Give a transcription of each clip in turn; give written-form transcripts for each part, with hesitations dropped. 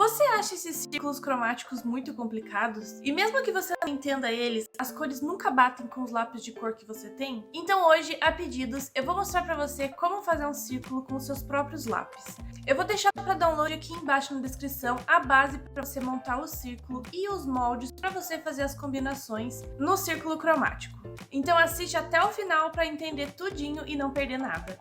Você acha esses círculos cromáticos muito complicados? E mesmo que você não entenda eles, as cores nunca batem com os lápis de cor que você tem? Então hoje, a pedidos, eu vou mostrar pra você como fazer um círculo com os seus próprios lápis. Eu vou deixar para download aqui embaixo na descrição a base para você montar o círculo e os moldes para você fazer as combinações no círculo cromático. Então assiste até o final para entender tudinho e não perder nada.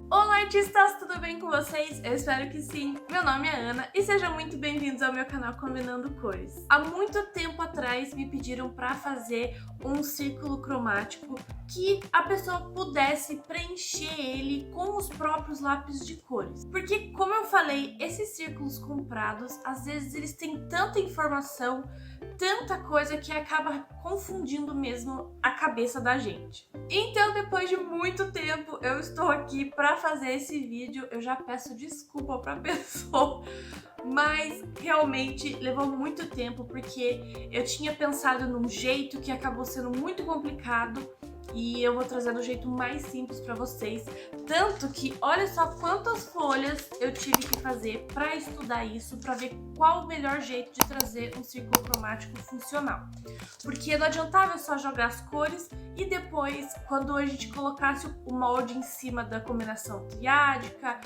Olá artistas, tudo bem com vocês? Eu espero que sim. Meu nome é Ana e sejam muito bem-vindos ao meu canal Combinando Cores. Há muito tempo atrás me pediram para fazer um círculo cromático que a pessoa pudesse preencher ele com os próprios lápis de cores. Porque, como eu falei, esses círculos comprados, às vezes eles têm tanta informação, tanta coisa que acaba confundindo mesmo a cabeça da gente. Então, depois de muito tempo, eu estou aqui para fazer esse vídeo. Eu já peço desculpa para a pessoa, mas realmente levou muito tempo porque eu tinha pensado num jeito que acabou sendo muito complicado e eu vou trazer do jeito mais simples para vocês. Tanto que olha só quantas folhas eu tive que fazer para estudar isso, para ver qual o melhor jeito de trazer um círculo cromático funcional. Porque não adiantava eu só jogar as cores e depois, quando a gente colocasse o molde em cima da combinação triádica,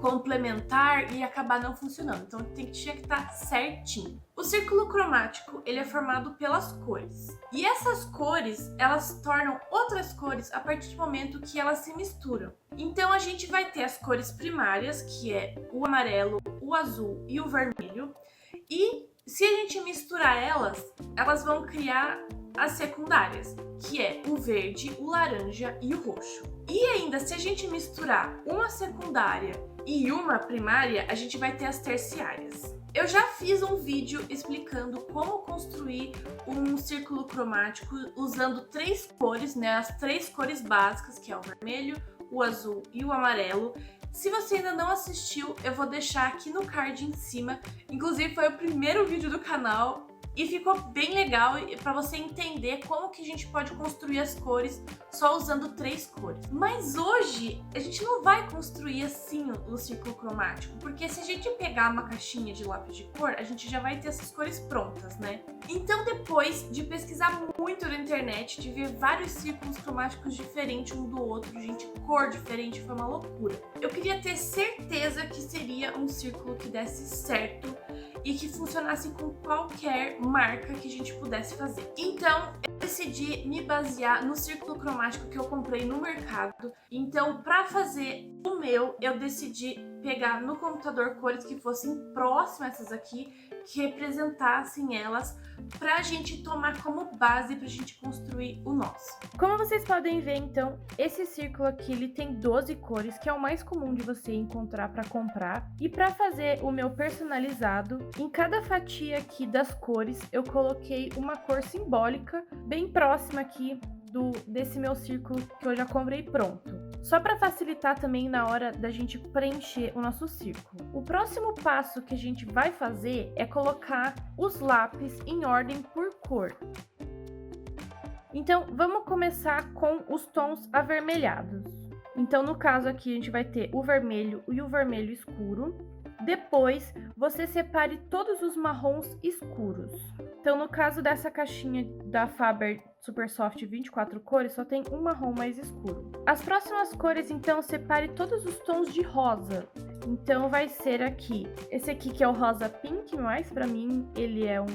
complementar e acabar não funcionando. Então tinha que estar certinho. O círculo cromático, ele é formado pelas cores. E essas cores, elas tornam outras cores a partir do momento que elas se misturam. Então a gente vai ter as cores primárias, que é o amarelo, o azul e o vermelho. E se a gente misturar elas vão criar as secundárias, que é o verde, o laranja e o roxo. E ainda, se a gente misturar uma secundária e uma primária, a gente vai ter as terciárias. Eu já fiz um vídeo explicando como construir um círculo cromático usando três cores, né? As três cores básicas, que é o vermelho, o azul e o amarelo. Se você ainda não assistiu, eu vou deixar aqui no card em cima. Inclusive, foi o primeiro vídeo do canal e ficou bem legal para você entender como que a gente pode construir as cores só usando três cores. Mas hoje a gente não vai construir assim o círculo cromático, porque se a gente pegar uma caixinha de lápis de cor, a gente já vai ter essas cores prontas, né? Então depois de pesquisar muito na internet, de ver vários círculos cromáticos diferentes um do outro, gente, cor diferente, foi uma loucura. Eu queria ter certeza que seria um círculo que desse certo e que funcionasse com qualquer marca que a gente pudesse fazer. Então, eu decidi me basear no círculo cromático que eu comprei no mercado. Então, para fazer o meu, eu decidi pegar no computador cores que fossem próximas essas aqui, que representassem elas, pra gente tomar como base pra gente construir o nosso. Como vocês podem ver, então, esse círculo aqui, ele tem 12 cores, que é o mais comum de você encontrar pra comprar. E pra fazer o meu personalizado, em cada fatia aqui das cores, eu coloquei uma cor simbólica, bem próxima aqui desse meu círculo que eu já comprei pronto. Só para facilitar também na hora da gente preencher o nosso círculo. O próximo passo que a gente vai fazer é colocar os lápis em ordem por cor. Então, vamos começar com os tons avermelhados. Então, no caso aqui, a gente vai ter o vermelho e o vermelho escuro. Depois, você separe todos os marrons escuros. Então, no caso dessa caixinha da Faber Super Soft 24 cores, só tem um marrom mais escuro. As próximas cores, então, separe todos os tons de rosa. Então, vai ser aqui, esse aqui que é o rosa pink, mas pra mim ele é um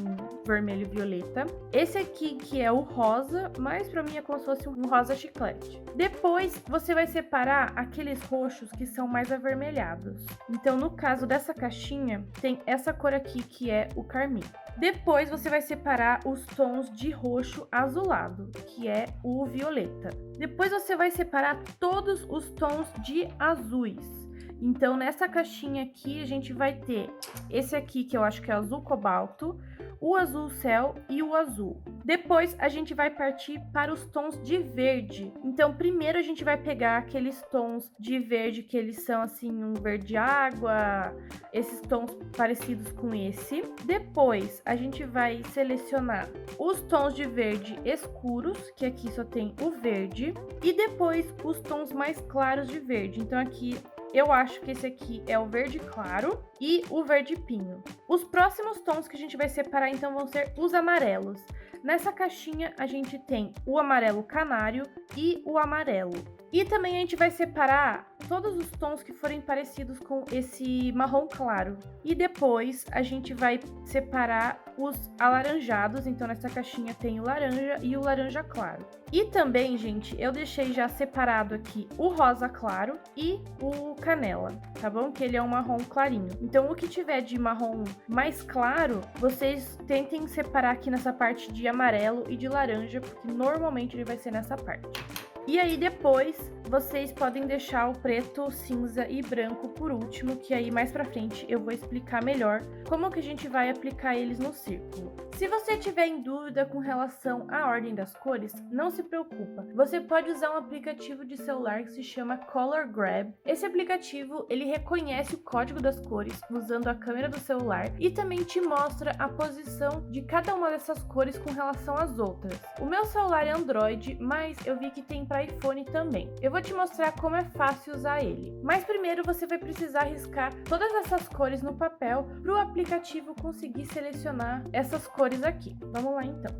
vermelho violeta. Esse aqui que é o rosa, mas pra mim é como se fosse um rosa chiclete. Depois, você vai separar aqueles roxos que são mais avermelhados. Então, no caso dessa caixinha, tem essa cor aqui que é o carmim. Depois, você vai separar os tons de roxo azulado, que é o violeta. Depois, você vai separar todos os tons de azuis. Então, nessa caixinha aqui, a gente vai ter esse aqui, que eu acho que é azul cobalto, o azul céu e o azul. Depois, a gente vai partir para os tons de verde. Então, primeiro a gente vai pegar aqueles tons de verde que eles são, assim, um verde água, esses tons parecidos com esse. Depois, a gente vai selecionar os tons de verde escuros, que aqui só tem o verde. E depois, os tons mais claros de verde. Então, aqui eu acho que esse aqui é o verde claro e o verde pinho. Os próximos tons que a gente vai separar, então, vão ser os amarelos. Nessa caixinha, a gente tem o amarelo canário e o amarelo. E também a gente vai separar todos os tons que forem parecidos com esse marrom claro. E depois a gente vai separar os alaranjados. Então nessa caixinha tem o laranja e o laranja claro. E também, gente, eu deixei já separado aqui o rosa claro e o canela, tá bom? Que ele é um marrom clarinho. Então o que tiver de marrom mais claro, vocês tentem separar aqui nessa parte de amarelo e de laranja, porque normalmente ele vai ser nessa parte. E aí depois vocês podem deixar o preto, cinza e branco por último, que aí mais pra frente eu vou explicar melhor como que a gente vai aplicar eles no círculo. Se você tiver em dúvida com relação à ordem das cores, não se preocupa. Você pode usar um aplicativo de celular que se chama Color Grab. Esse aplicativo, ele reconhece o código das cores usando a câmera do celular e também te mostra a posição de cada uma dessas cores com relação às outras. O meu celular é Android, mas eu vi que tem para iPhone também. Eu vou te mostrar como é fácil usar ele. Mas primeiro você vai precisar riscar todas essas cores no papel para o aplicativo conseguir selecionar essas cores aqui. Vamos lá então.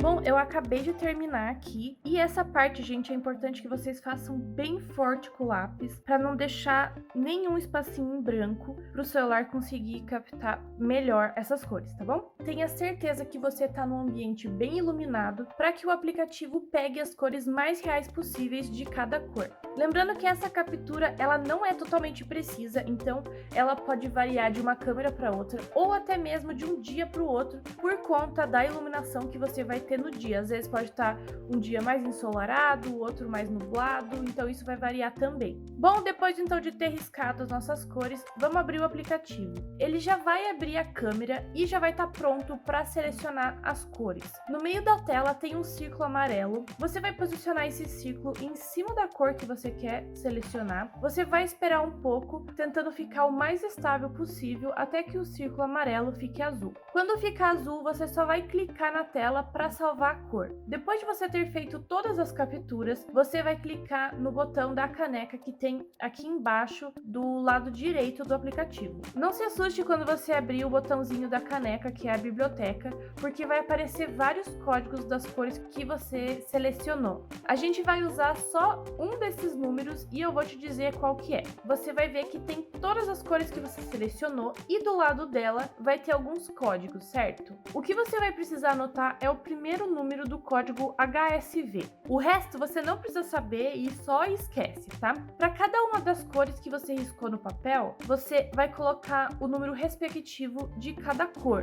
Bom, eu acabei de terminar aqui e essa parte, gente, é importante que vocês façam bem forte com o lápis para não deixar nenhum espacinho em branco para o celular conseguir captar melhor essas cores, tá bom? Tenha certeza que você está num ambiente bem iluminado para que o aplicativo pegue as cores mais reais possíveis de cada cor. Lembrando que essa captura, ela não é totalmente precisa, então ela pode variar de uma câmera para outra ou até mesmo de um dia para o outro por conta da iluminação que você vai ter no dia. Às vezes pode estar um dia mais ensolarado, o outro mais nublado, então isso vai variar também. Bom, depois então de ter riscado as nossas cores, vamos abrir o aplicativo. Ele já vai abrir a câmera e já vai estar pronto para selecionar as cores. No meio da tela tem um círculo amarelo. Você vai posicionar esse círculo em cima da cor que você quer selecionar. Você vai esperar um pouco, tentando ficar o mais estável possível até que o círculo amarelo fique azul. Quando ficar azul, você só vai clicar na tela para salvar a cor. Depois de você ter feito todas as capturas, você vai clicar no botão da caneca que tem aqui embaixo do lado direito do aplicativo. Não se assuste quando você abrir o botãozinho da caneca, que é a biblioteca, porque vai aparecer vários códigos das cores que você selecionou. A gente vai usar só um desses números e eu vou te dizer qual que é. Você vai ver que tem todas as cores que você selecionou e do lado dela vai ter alguns códigos, certo? O que você vai precisar anotar é o primeiro número do código HSV. O resto você não precisa saber e só esquece, tá? Para cada uma das cores que você riscou no papel, você vai colocar o número respectivo de cada cor.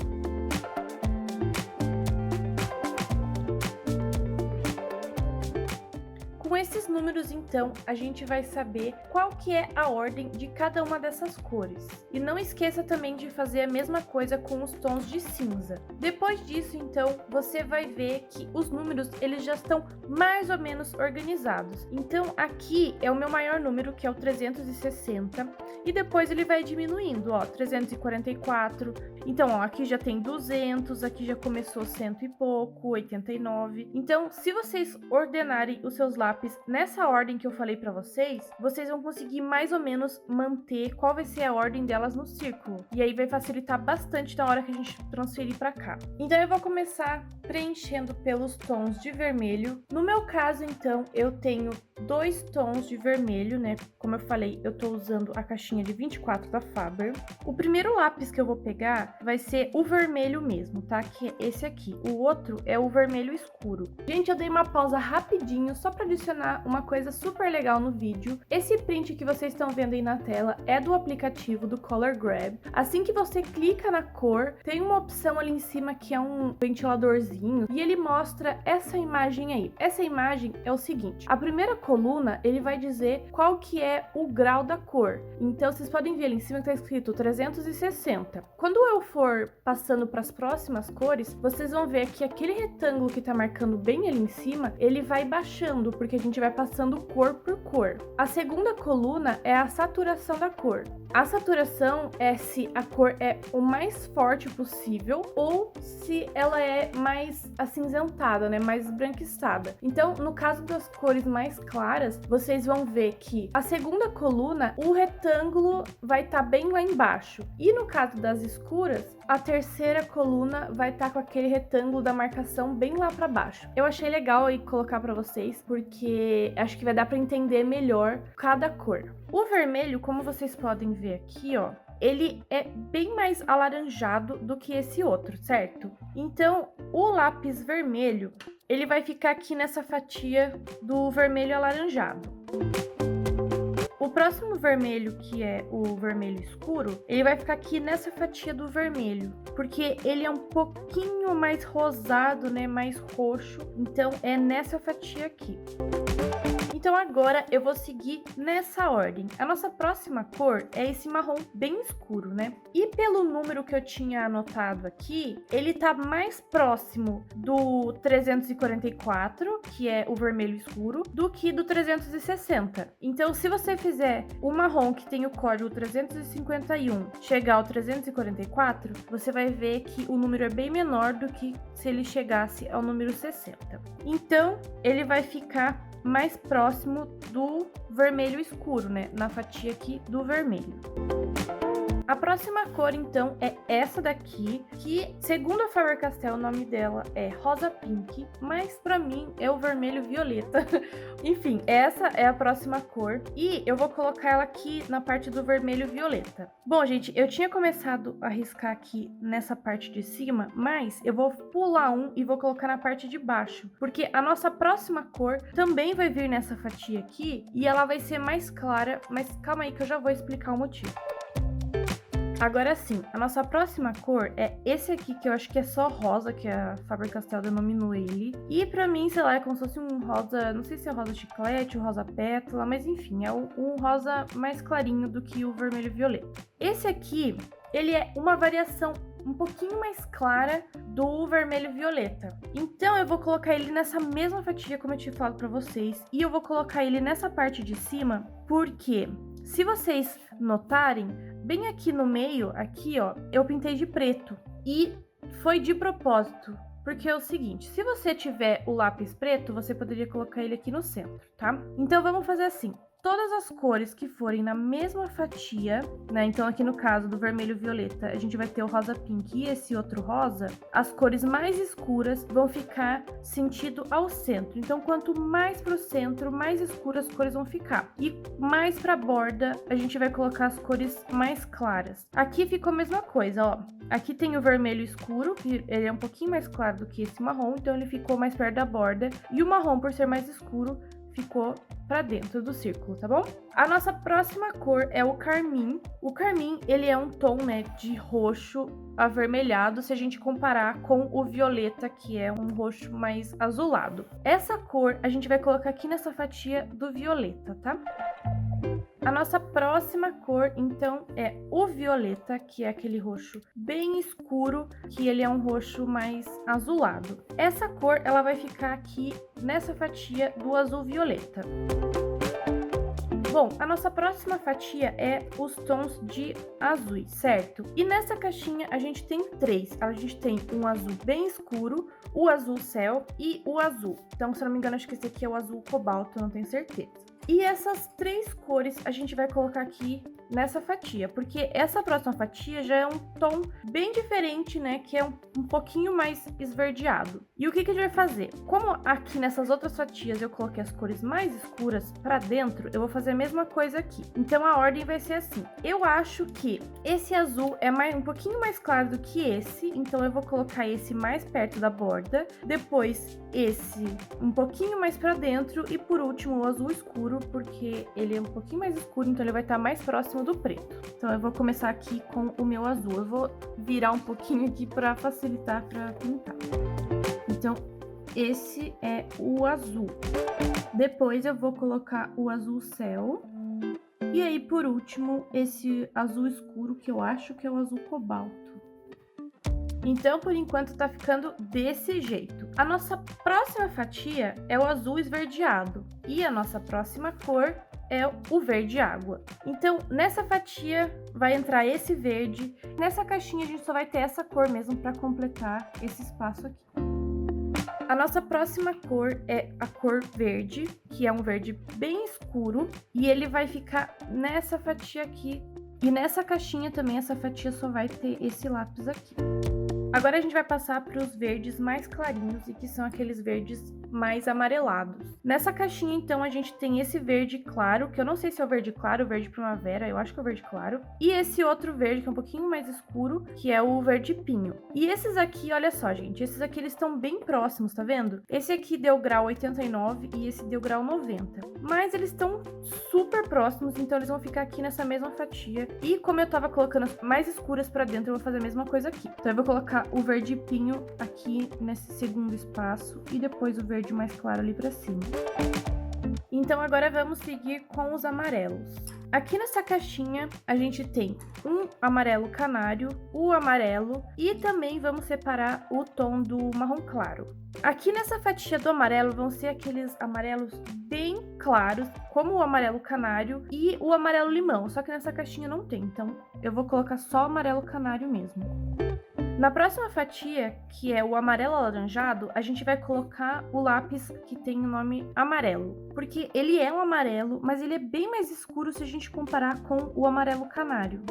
Com esses números, então, a gente vai saber qual que é a ordem de cada uma dessas cores. E não esqueça também de fazer a mesma coisa com os tons de cinza. Depois disso, então, você vai ver que os números, eles já estão mais ou menos organizados. Então, aqui é o meu maior número, que é o 360, e depois ele vai diminuindo, ó, 344. Então, ó, aqui já tem 200, aqui já começou 100 e pouco, 89. Então, se vocês ordenarem os seus lápis nessa ordem que eu falei pra vocês, vocês vão conseguir mais ou menos manter qual vai ser a ordem delas no círculo. E aí vai facilitar bastante na hora que a gente transferir pra cá. Então eu vou começar preenchendo pelos tons de vermelho. No meu caso, então, eu tenho 2 tons de vermelho, né? Como eu falei, eu tô usando a caixinha de 24 da Faber. O primeiro lápis que eu vou pegar vai ser o vermelho mesmo, tá? Que é esse aqui. O outro é o vermelho escuro. Gente, eu dei uma pausa rapidinho só pra adicionar uma coisa super legal no vídeo. Esse print que vocês estão vendo aí na tela é do aplicativo do Color Grab. Assim que você clica na cor, tem uma opção ali em cima que é um ventiladorzinho e ele mostra essa imagem aí. Essa imagem é o seguinte: a primeira coluna, ele vai dizer qual que é o grau da cor. Então vocês podem ver ali em cima que tá escrito 360. Quando eu for passando para as próximas cores, vocês vão ver que aquele retângulo que tá marcando bem ali em cima, ele vai baixando, porque a gente vai passando cor por cor. A segunda coluna é a saturação da cor. A saturação é se a cor é o mais forte possível ou se ela é mais acinzentada, né, mais esbranquiçada. Então, no caso das cores mais claras, vocês vão ver que a segunda coluna, o retângulo vai estar bem lá embaixo. E no caso das escuras, a terceira coluna vai estar com aquele retângulo da marcação bem lá para baixo. Eu achei legal aí colocar para vocês, porque acho que vai dar para entender melhor cada cor. O vermelho, como vocês podem ver aqui, ó, ele é bem mais alaranjado do que esse outro, certo? Então, o lápis vermelho, ele vai ficar aqui nessa fatia do vermelho alaranjado. O próximo vermelho, que é o vermelho escuro, ele vai ficar aqui nessa fatia do vermelho, porque ele é um pouquinho mais rosado, né, mais roxo, então é nessa fatia aqui. Então agora eu vou seguir nessa ordem. A nossa próxima cor é esse marrom bem escuro, né? E pelo número que eu tinha anotado aqui, ele tá mais próximo do 344, que é o vermelho escuro, do que do 360. Então se você fizer o marrom que tem o código 351 chegar ao 344, você vai ver que o número é bem menor do que se ele chegasse ao número 60. Então ele vai ficar mais próximo do vermelho escuro, né? Na fatia aqui do vermelho. A próxima cor, então, é essa daqui, que, segundo a Faber-Castell, o nome dela é Rosa Pink, mas pra mim é o vermelho violeta. Enfim, essa é a próxima cor e eu vou colocar ela aqui na parte do vermelho violeta. Bom, gente, eu tinha começado a riscar aqui nessa parte de cima, mas eu vou pular um e vou colocar na parte de baixo, porque a nossa próxima cor também vai vir nessa fatia aqui e ela vai ser mais clara, mas calma aí que eu já vou explicar o motivo. Agora sim, a nossa próxima cor é esse aqui, que eu acho que é só rosa, que a Faber-Castell denominou ele. E pra mim, sei lá, é como se fosse um rosa, não sei se é rosa chiclete ou rosa pétala, mas enfim, é um rosa mais clarinho do que o vermelho violeta. Esse aqui, ele é uma variação um pouquinho mais clara do vermelho violeta. Então eu vou colocar ele nessa mesma fatia como eu tinha falado pra vocês. E eu vou colocar ele nessa parte de cima, porque se vocês notarem, bem aqui no meio, aqui ó, eu pintei de preto. E foi de propósito, porque é o seguinte, se você tiver o lápis preto, você poderia colocar ele aqui no centro, tá? Então vamos fazer assim. Todas as cores que forem na mesma fatia, né? Então aqui no caso do vermelho violeta, a gente vai ter o rosa pink e esse outro rosa. As cores mais escuras vão ficar sentido ao centro. Então quanto mais pro centro, mais escuras as cores vão ficar. E mais pra borda, a gente vai colocar as cores mais claras. Aqui ficou a mesma coisa, ó. Aqui tem o vermelho escuro, que ele é um pouquinho mais claro do que esse marrom, então ele ficou mais perto da borda. E o marrom, por ser mais escuro, ficou pra dentro do círculo, tá bom? A nossa próxima cor é o carmim. O carmim, ele é um tom, né, de roxo avermelhado, se a gente comparar com o violeta, que é um roxo mais azulado. Essa cor a gente vai colocar aqui nessa fatia do violeta, tá? A nossa próxima cor, então, é o violeta, que é aquele roxo bem escuro, que ele é um roxo mais azulado. Essa cor, ela vai ficar aqui nessa fatia do azul violeta. Bom, a nossa próxima fatia é os tons de azuis, certo? E nessa caixinha a gente tem três. A gente tem um azul bem escuro, o azul céu e o azul. Então, se eu não me engano, acho que esse aqui é o azul cobalto, não tenho certeza. E essas três cores a gente vai colocar aqui nessa fatia, porque essa próxima fatia já é um tom bem diferente, né, que é um pouquinho mais esverdeado. E o que que a gente vai fazer? Como aqui nessas outras fatias eu coloquei as cores mais escuras pra dentro, eu vou fazer a mesma coisa aqui. Então a ordem vai ser assim. Eu acho que esse azul é um pouquinho mais claro do que esse, então eu vou colocar esse mais perto da borda, depois esse um pouquinho mais pra dentro e por último o azul escuro, porque ele é um pouquinho mais escuro, então ele vai estar mais próximo do preto. Então eu vou começar aqui com o meu azul. Eu vou virar um pouquinho aqui para facilitar para pintar. Então esse é o azul. Depois eu vou colocar o azul céu. E aí por último esse azul escuro, que eu acho que é o azul cobalto. Então por enquanto tá ficando desse jeito. A nossa próxima fatia é o azul esverdeado e a nossa próxima cor é o verde água. Então, nessa fatia vai entrar esse verde. Nessa caixinha a gente só vai ter essa cor mesmo para completar esse espaço aqui. A nossa próxima cor é a cor verde, que é um verde bem escuro, e ele vai ficar nessa fatia aqui. E nessa caixinha também essa fatia só vai ter esse lápis aqui. Agora a gente vai passar para os verdes mais clarinhos e que são aqueles verdes mais amarelados. Nessa caixinha, então, a gente tem esse verde claro, que eu não sei se é o verde claro ou verde primavera, eu acho que é o verde claro. E esse outro verde, que é um pouquinho mais escuro, que é o verde pinho. E esses aqui, olha só, gente, esses aqui eles estão bem próximos, tá vendo? Esse aqui deu grau 89 e esse deu grau 90. Mas eles estão super próximos, então eles vão ficar aqui nessa mesma fatia. E como eu tava colocando as mais escuras pra dentro, eu vou fazer a mesma coisa aqui. Então eu vou colocar o verde pinho aqui nesse segundo espaço e depois o verde mais claro ali pra cima. Então agora vamos seguir com os amarelos. Aqui nessa caixinha a gente tem um amarelo canário, o amarelo e também vamos separar o tom do marrom claro. Aqui nessa fatia do amarelo vão ser aqueles amarelos bem claros, como o amarelo canário e o amarelo limão, só que nessa caixinha não tem, então eu vou colocar só o amarelo canário mesmo. Na próxima fatia, que é o amarelo alaranjado, a gente vai colocar o lápis que tem o nome amarelo, porque ele é um amarelo, mas ele é bem mais escuro se a gente comparar com o amarelo canário.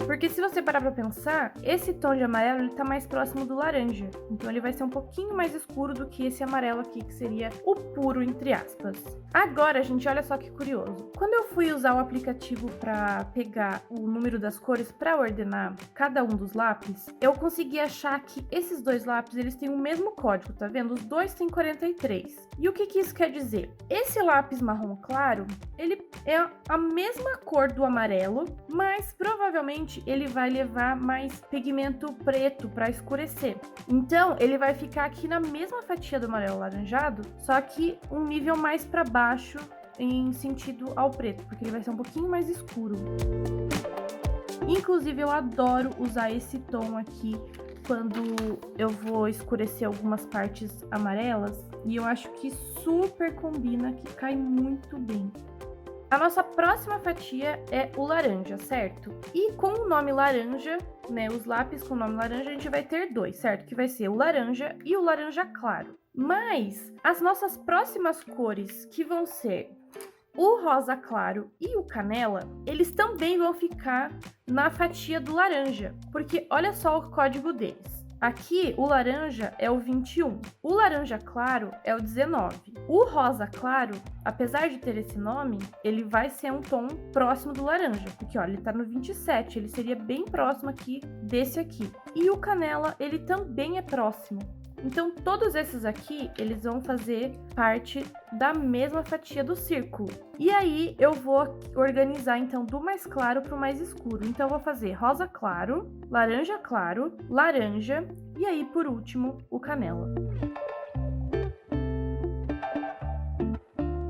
Porque se você parar pra pensar, esse tom de amarelo ele tá mais próximo do laranja. Então ele vai ser um pouquinho mais escuro do que esse amarelo aqui, que seria o puro, entre aspas. Agora, gente, olha só que curioso. Quando eu fui usar o aplicativo pra pegar o número das cores pra ordenar cada um dos lápis, eu consegui achar que esses dois lápis, eles têm o mesmo código, tá vendo? Os dois têm 43. E o que que isso quer dizer? Esse lápis marrom claro, ele é a mesma cor do amarelo, mas provavelmente ele vai levar mais pigmento preto para escurecer. Então, ele vai ficar aqui na mesma fatia do amarelo laranjado, só que um nível mais para baixo em sentido ao preto, porque ele vai ser um pouquinho mais escuro. Inclusive, eu adoro usar esse tom aqui quando eu vou escurecer algumas partes amarelas, e eu acho que super combina, que cai muito bem. A nossa próxima fatia é o laranja, certo? E com o nome laranja, né, os lápis com o nome laranja, a gente vai ter dois, certo? Que vai ser o laranja e o laranja claro. Mas as nossas próximas cores, que vão ser o rosa claro e o canela, eles também vão ficar na fatia do laranja, porque olha só o código deles. Aqui, o laranja é o 21, o laranja claro é o 19. O rosa claro, apesar de ter esse nome, ele vai ser um tom próximo do laranja, porque olha, ele tá no 27, ele seria bem próximo aqui desse aqui. E o canela, ele também é próximo. Então, todos esses aqui, eles vão fazer parte da mesma fatia do círculo. E aí, eu vou organizar, então, do mais claro para o mais escuro. Então, eu vou fazer rosa claro, laranja e aí, por último, o canela.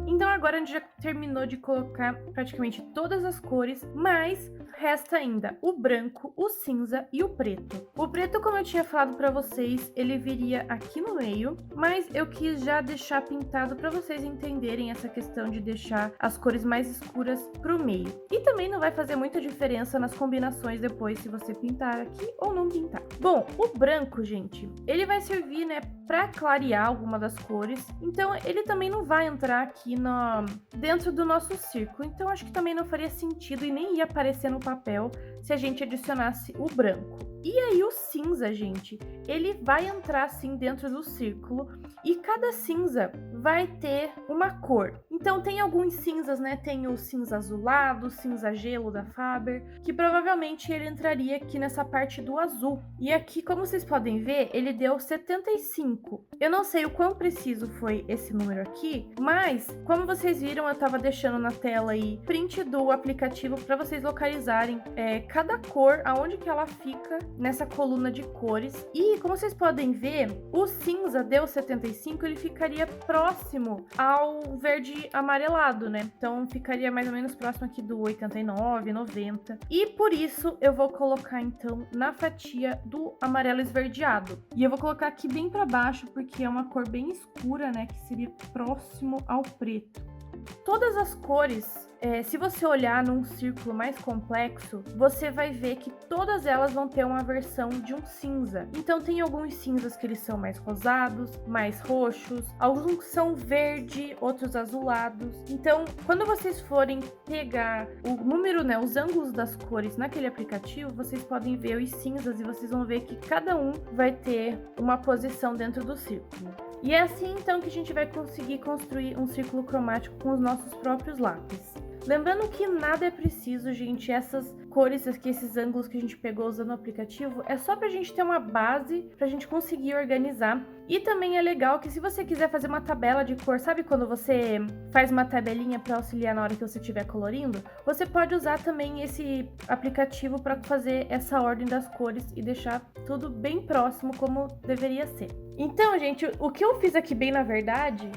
Então, agora a gente já terminou de colocar praticamente todas as cores, mas resta ainda o branco, o cinza e o preto. O preto, como eu tinha falado para vocês, ele viria aqui no meio, mas eu quis já deixar pintado para vocês entenderem essa questão de deixar as cores mais escuras pro meio. E também não vai fazer muita diferença nas combinações depois se você pintar aqui ou não pintar. Bom, o branco, gente, ele vai servir, né, para clarear alguma das cores, então ele também não vai entrar aqui dentro do nosso círculo, então acho que também não faria sentido e nem ia aparecer no papel se a gente adicionasse o branco. E aí o cinza, gente, ele vai entrar assim dentro do círculo e cada cinza vai ter uma cor. Então tem alguns cinzas, né? Tem o cinza azulado, o cinza gelo da Faber, que provavelmente ele entraria aqui nessa parte do azul. E aqui, como vocês podem ver, ele deu 75. Eu não sei o quão preciso foi esse número aqui, mas como vocês viram, eu tava deixando na tela aí print do aplicativo para vocês localizarem visualizarem cada cor, aonde que ela fica nessa coluna de cores. E como vocês podem ver, o cinza D75 ele ficaria próximo ao verde amarelado, né? Então ficaria mais ou menos próximo aqui do 89, 90. E por isso eu vou colocar então na fatia do amarelo esverdeado. E eu vou colocar aqui bem para baixo porque é uma cor bem escura, né? Que seria próximo ao preto. Todas as cores, se você olhar num círculo mais complexo, você vai ver que todas elas vão ter uma versão de um cinza. Então tem alguns cinzas que eles são mais rosados, mais roxos, alguns são verde, outros azulados. Então, quando vocês forem pegar o número, né, os ângulos das cores naquele aplicativo, vocês podem ver os cinzas e vocês vão ver que cada um vai ter uma posição dentro do círculo. E é assim então que a gente vai conseguir construir um círculo cromático com os nossos próprios lápis. Lembrando que nada é preciso, gente, essas cores aqui, esses ângulos que a gente pegou usando o aplicativo, é só pra gente ter uma base pra gente conseguir organizar. E também é legal que se você quiser fazer uma tabela de cor, sabe quando você faz uma tabelinha pra auxiliar na hora que você estiver colorindo? Você pode usar também esse aplicativo pra fazer essa ordem das cores e deixar tudo bem próximo como deveria ser. Então, gente, o que eu fiz aqui bem na verdade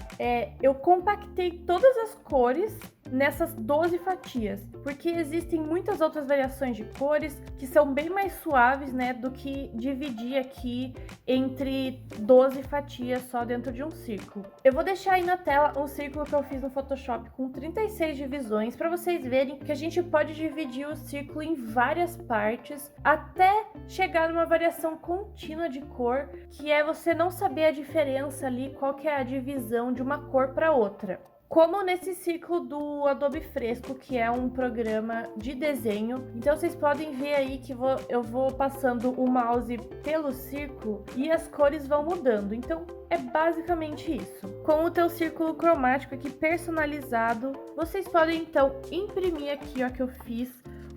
eu compactei todas as cores nessas 12 fatias, porque existem muitas outras variações de cores que são bem mais suaves, né, do que dividir aqui entre 12 fatias só dentro de um círculo. Eu vou deixar aí na tela um círculo que eu fiz no Photoshop com 36 divisões para vocês verem que a gente pode dividir o círculo em várias partes até chegar numa variação contínua de cor, que é você não saber a diferença ali, qual que é a divisão de uma cor para outra. Como nesse ciclo do Adobe Fresco, que é um programa de desenho. Então vocês podem ver aí que eu vou passando o mouse pelo círculo e as cores vão mudando. Então é basicamente isso. Com o teu círculo cromático aqui personalizado, vocês podem então imprimir aqui, ó, que eu fiz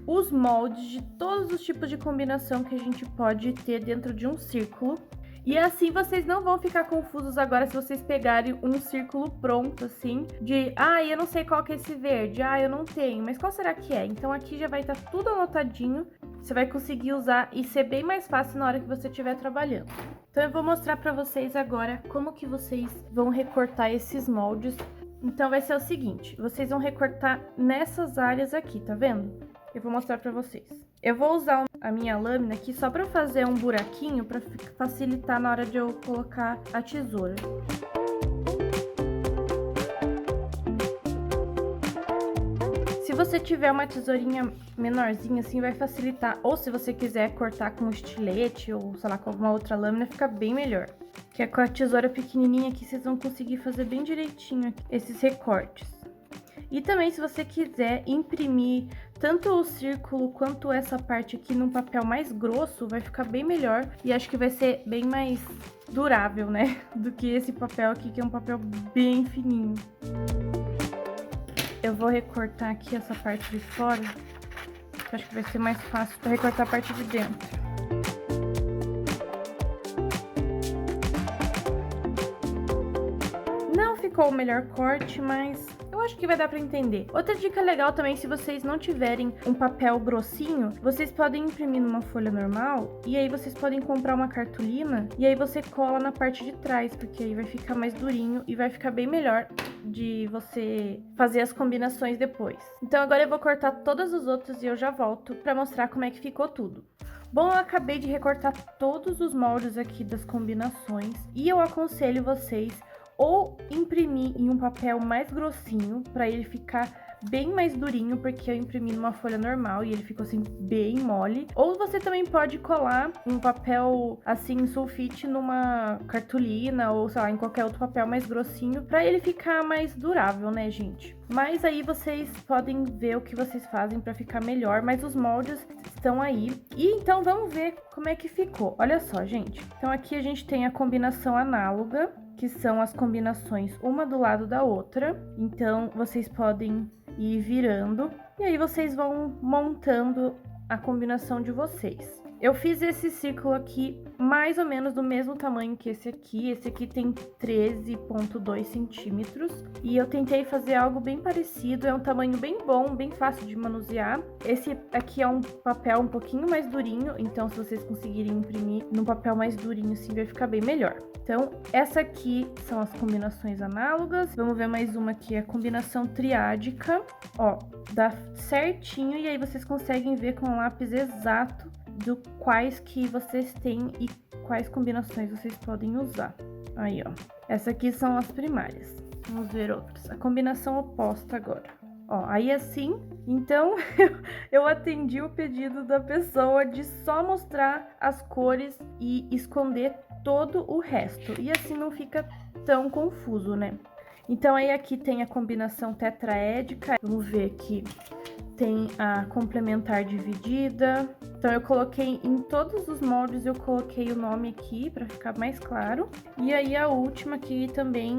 os moldes de todos os tipos de combinação que a gente pode ter dentro de um círculo. E assim vocês não vão ficar confusos agora se vocês pegarem um círculo pronto, assim, de, eu não sei qual que é esse verde, eu não tenho, mas qual será que é? Então aqui já vai estar tudo anotadinho, você vai conseguir usar e ser bem mais fácil na hora que você estiver trabalhando. Então eu vou mostrar pra vocês agora como que vocês vão recortar esses moldes. Então vai ser o seguinte, vocês vão recortar nessas áreas aqui, tá vendo? Eu vou mostrar pra vocês. Eu vou usar a minha lâmina aqui só pra fazer um buraquinho pra facilitar na hora de eu colocar a tesoura. Se você tiver uma tesourinha menorzinha assim, vai facilitar. Ou se você quiser cortar com um estilete ou, sei lá, com alguma outra lâmina, fica bem melhor. Que é com a tesoura pequenininha aqui, vocês vão conseguir fazer bem direitinho aqui, esses recortes. E também, se você quiser imprimir tanto o círculo quanto essa parte aqui num papel mais grosso, vai ficar bem melhor. E acho que vai ser bem mais durável, né? Do que esse papel aqui, que é um papel bem fininho. Eu vou recortar aqui essa parte de fora, que acho que vai ser mais fácil para recortar a parte de dentro. Não ficou o melhor corte, mas eu acho que vai dar pra entender. Outra dica legal também, se vocês não tiverem um papel grossinho, vocês podem imprimir numa folha normal e aí vocês podem comprar uma cartolina e aí você cola na parte de trás, porque aí vai ficar mais durinho e vai ficar bem melhor de você fazer as combinações depois. Então agora eu vou cortar todos os outros e eu já volto pra mostrar como é que ficou tudo. Bom, eu acabei de recortar todos os moldes aqui das combinações e eu aconselho vocês ou imprimir em um papel mais grossinho para ele ficar bem mais durinho, porque eu imprimi numa folha normal e ele ficou assim bem mole. Ou você também pode colar um papel assim sulfite numa cartolina ou sei lá, em qualquer outro papel mais grossinho para ele ficar mais durável, né, gente? Mas aí vocês podem ver o que vocês fazem para ficar melhor, mas os moldes estão aí. E então vamos ver como é que ficou. Olha só, gente. Então aqui a gente tem a combinação análoga, que são as combinações uma do lado da outra. Então vocês podem ir virando e aí vocês vão montando a combinação de vocês. Eu fiz esse círculo aqui mais ou menos do mesmo tamanho que esse aqui. Esse aqui tem 13,2 centímetros. E eu tentei fazer algo bem parecido. É um tamanho bem bom, bem fácil de manusear. Esse aqui é um papel um pouquinho mais durinho. Então, se vocês conseguirem imprimir num papel mais durinho, assim, vai ficar bem melhor. Então, essa aqui são as combinações análogas. Vamos ver mais uma aqui, a combinação triádica. Ó, dá certinho e aí vocês conseguem ver com o lápis exato do quais que vocês têm e quais combinações vocês podem usar. Aí, ó. Essas aqui são as primárias. Vamos ver outras. A combinação oposta agora. Ó, aí assim, então eu atendi o pedido da pessoa de só mostrar as cores e esconder todo o resto. E assim não fica tão confuso, né? Então aí aqui tem a combinação tetraédica. Vamos ver aqui. Tem a complementar dividida. Então eu coloquei em todos os moldes, eu coloquei o nome aqui para ficar mais claro. E aí a última aqui também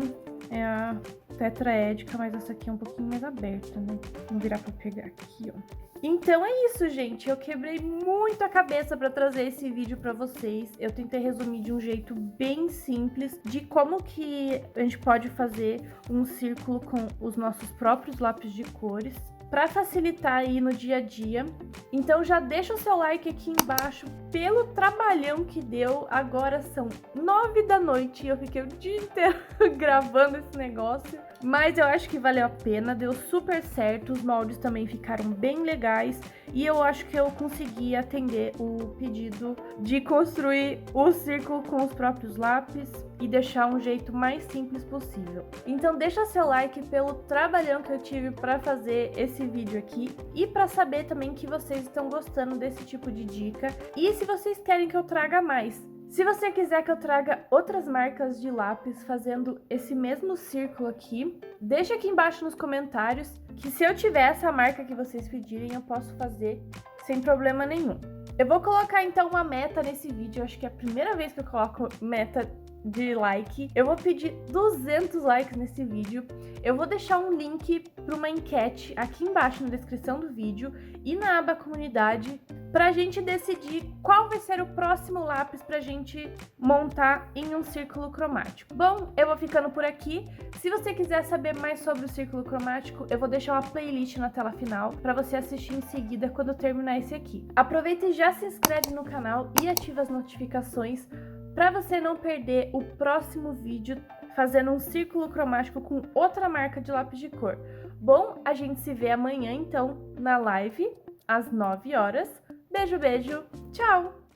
é a tetraédica, mas essa aqui é um pouquinho mais aberta, né? Vamos virar para pegar aqui, ó. Então é isso, gente. Eu quebrei muito a cabeça para trazer esse vídeo para vocês. Eu tentei resumir de um jeito bem simples de como que a gente pode fazer um círculo com os nossos próprios lápis de cores, para facilitar aí no dia a dia. Então já deixa o seu like aqui embaixo pelo trabalhão que deu. Agora são 9 da noite e eu fiquei o dia inteiro gravando esse negócio. Mas eu acho que valeu a pena, deu super certo, os moldes também ficaram bem legais. E eu acho que eu consegui atender o pedido de construir o círculo com os próprios lápis e deixar um jeito mais simples possível. Então deixa seu like pelo trabalhão que eu tive para fazer esse vídeo aqui e para saber também que vocês estão gostando desse tipo de dica e se vocês querem que eu traga mais. Se você quiser que eu traga outras marcas de lápis fazendo esse mesmo círculo aqui, deixa aqui embaixo nos comentários que se eu tiver essa marca que vocês pedirem, eu posso fazer sem problema nenhum. Eu vou colocar então uma meta nesse vídeo, eu acho que é a primeira vez que eu coloco meta de like. Eu vou pedir 200 likes nesse vídeo. Eu vou deixar um link para uma enquete aqui embaixo na descrição do vídeo e na aba comunidade pra gente decidir qual vai ser o próximo lápis pra gente montar em um círculo cromático. Bom, eu vou ficando por aqui. Se você quiser saber mais sobre o círculo cromático, eu vou deixar uma playlist na tela final pra você assistir em seguida quando eu terminar esse aqui. Aproveita e já se inscreve no canal e ativa as notificações para você não perder o próximo vídeo fazendo um círculo cromático com outra marca de lápis de cor. Bom, a gente se vê amanhã então na live às 9 horas. Beijo, beijo, tchau!